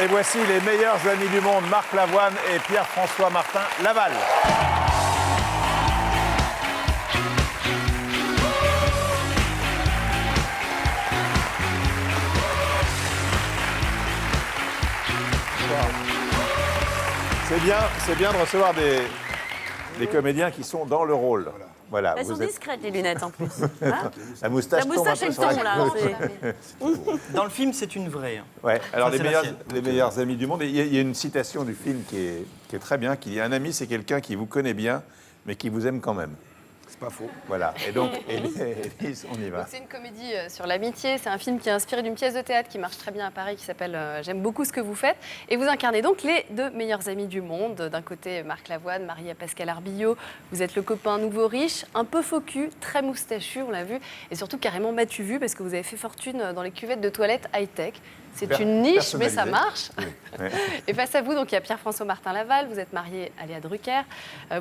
Et voici les meilleurs amis du monde, Marc Lavoine et Pierre-François Martin Laval. C'est bien de recevoir des comédiens qui sont dans le rôle. Voilà. Elles sont discrètes, les lunettes, en plus. Hein La moustache, la moustache et le ton, là. Dans le film, c'est une vraie. Ouais. Alors, Ça, les meilleurs amis du monde. Il y a une citation du film qui est très bien, qui dit « Un ami, c'est quelqu'un qui vous connaît bien, mais qui vous aime quand même. » C'est pas faux. Voilà. Et donc, Élise, on y va. C'est une comédie sur l'amitié. C'est un film qui est inspiré d'une pièce de théâtre qui marche très bien à Paris, qui s'appelle J'aime beaucoup ce que vous faites. Et vous incarnez donc les deux meilleurs amis du monde. D'un côté, Marc Lavoine, marié à Pascal Arbillot. Vous êtes le copain nouveau riche, un peu faux cul, très moustachu, on l'a vu. Et surtout carrément battu vu, parce que vous avez fait fortune dans les cuvettes de toilettes high-tech. C'est une niche, mais ça marche. Oui. Et face à vous, donc, il y a Pierre-François Martin Laval. Vous êtes marié à Léa Drucker.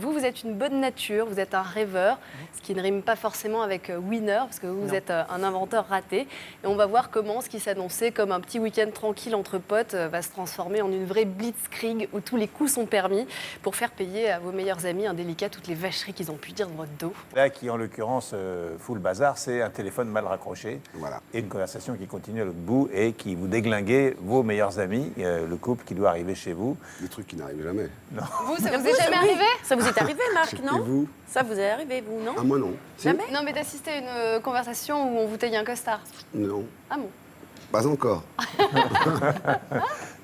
Vous êtes une bonne nature. Vous êtes un rêveur, ce qui ne rime pas forcément avec winner, parce que vous êtes un inventeur raté. Et on va voir comment ce qui s'annonçait comme un petit week-end tranquille entre potes va se transformer en une vraie blitzkrieg où tous les coups sont permis pour faire payer à vos meilleurs amis indélicats toutes les vacheries qu'ils ont pu dire dans votre dos. Là, qui en l'occurrence fout le bazar, c'est un téléphone mal raccroché. Voilà. Et une conversation qui continue à l'autre bout et qui vous déglinguez vos meilleurs amis, le couple qui doit arriver chez vous. Des trucs qui n'arrivent jamais. Vous, ça vous est jamais arrivé? Ça vous est arrivé, Marc, Et non? vous? Ça vous est arrivé, vous, non? Ah, moi non. Si? Jamais? Non, mais d'assister à une conversation où on vous taille un costard. Non. Ah bon? Pas encore.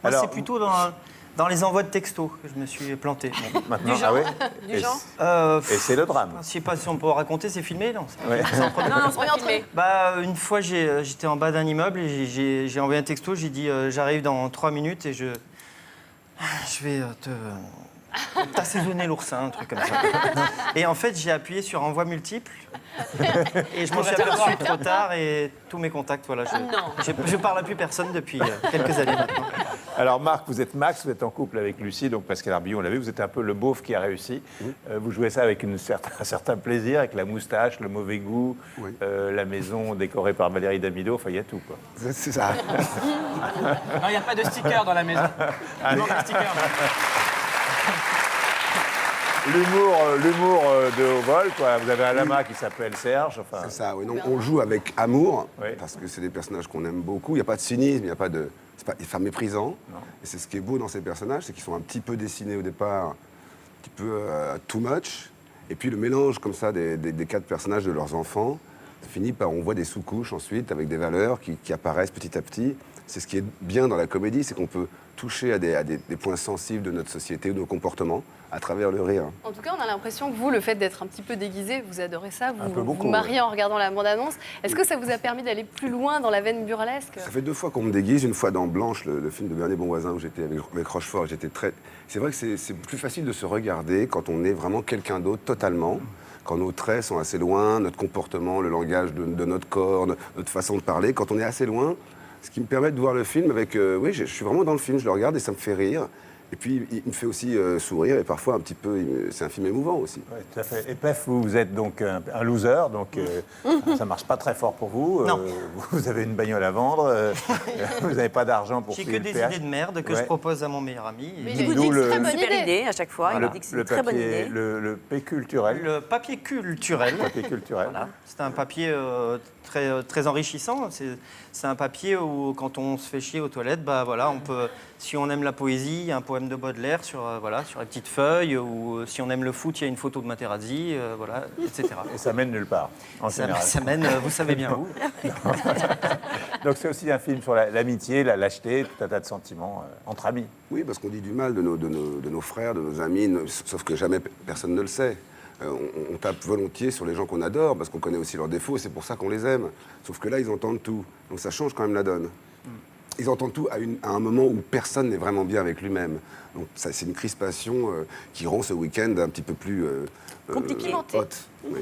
Alors, C'est plutôt dans les envois de textos que je me suis planté. Bon. Maintenant, Du genre, ah ouais du Et genre. Et c'est le drame. Je sais pas si on peut raconter, c'est filmé, non? Ouais. Non, non, c'est pas filmé. Bah, une fois, j'étais en bas d'un immeuble et j'ai envoyé un texto. J'ai dit j'arrive dans 3 minutes et je vais t'assaisonner l'oursin, un truc comme ça. Et en fait, j'ai appuyé sur envoi multiple et je m'en suis aperçu trop tard et tous mes contacts, voilà. Je parle à plus personne depuis quelques années maintenant. Alors Marc, vous êtes Max, vous êtes en couple avec Lucie, donc Pascal Arbillot, on l'a vu, vous êtes un peu le beauf qui a réussi. Vous jouez ça avec un certain plaisir, avec la moustache, le mauvais goût, Oui. la maison décorée par Valérie Damido, enfin il y a tout, quoi. C'est ça. Non, il n'y a pas de sticker dans la maison. Il manque un sticker. L'humour de haut vol, quoi. Vous avez un lama qui s'appelle Serge, enfin... C'est ça, oui. Non, on joue avec amour, Oui. parce que c'est des personnages qu'on aime beaucoup. Il n'y a pas de cynisme, il n'y a pas de... C'est pas méprisant. Et c'est ce qui est beau dans ces personnages, c'est qu'ils sont un petit peu dessinés au départ, un petit peu too much. Et puis le mélange comme ça des 4 personnages de leurs enfants, ça finit par... On voit des sous-couches ensuite, avec des valeurs qui apparaissent petit à petit. C'est ce qui est bien dans la comédie, c'est qu'on peut toucher à des points sensibles de notre société ou de nos comportements à travers le rire. En tout cas, on a l'impression que vous, le fait d'être un petit peu déguisé, vous adorez ça, Un peu vous beaucoup, vous mariez ouais. en regardant la bande-annonce. Est-ce que ça vous a permis d'aller plus loin dans la veine burlesque? Ça fait 2 fois qu'on me déguise, une fois dans Blanche, le film de Bernet Bonvoisin où j'étais avec Rochefort. J'étais très... C'est vrai que c'est plus facile de se regarder quand on est vraiment quelqu'un d'autre totalement, quand nos traits sont assez loin, notre comportement, le langage de notre corps, notre façon de parler. Quand on est assez loin, ce qui me permet de voir le film avec... oui, je suis vraiment dans le film, je le regarde et ça me fait rire. Et puis, il me fait aussi sourire et parfois un petit peu... C'est un film émouvant aussi. Ouais, tout à fait. Et Pef, vous êtes donc un loser, donc ça marche pas très fort pour vous. Non. Vous avez une bagnole à vendre, vous n'avez pas d'argent pour J'ai payer que le des péage. idée de merde que Ouais. je propose à mon meilleur ami. Mais Il vous Nous, dit que le- c'est une Bonne super idée. idée à chaque fois. Il Voilà. vous dit que c'est Le une très bonne papier, idée. le P culturel. Le papier culturel. Papier culturel. Voilà. C'est un papier très enrichissant. C'est un papier où, quand on se fait chier aux toilettes, bah, voilà, on peut, si on aime la poésie, il y a un poème de Baudelaire sur les petites feuilles, ou si on aime le foot, il y a une photo de Materazzi, voilà, etc. Et ça mène nulle part, en général. Ça mène, vous savez bien où. Donc c'est aussi un film sur l'amitié, la lâcheté, tout un tas de sentiments entre amis. Oui, parce qu'on dit du mal de nos frères, de nos amis, sauf que jamais personne ne le sait. On tape volontiers sur les gens qu'on adore, parce qu'on connaît aussi leurs défauts, et c'est pour ça qu'on les aime. Sauf que là, ils entendent tout. Donc ça change quand même la donne. Ils entendent tout à un moment où personne n'est vraiment bien avec lui-même. Donc c'est une crispation qui rend ce week-end un petit peu plus Compliqué. haute. Oui.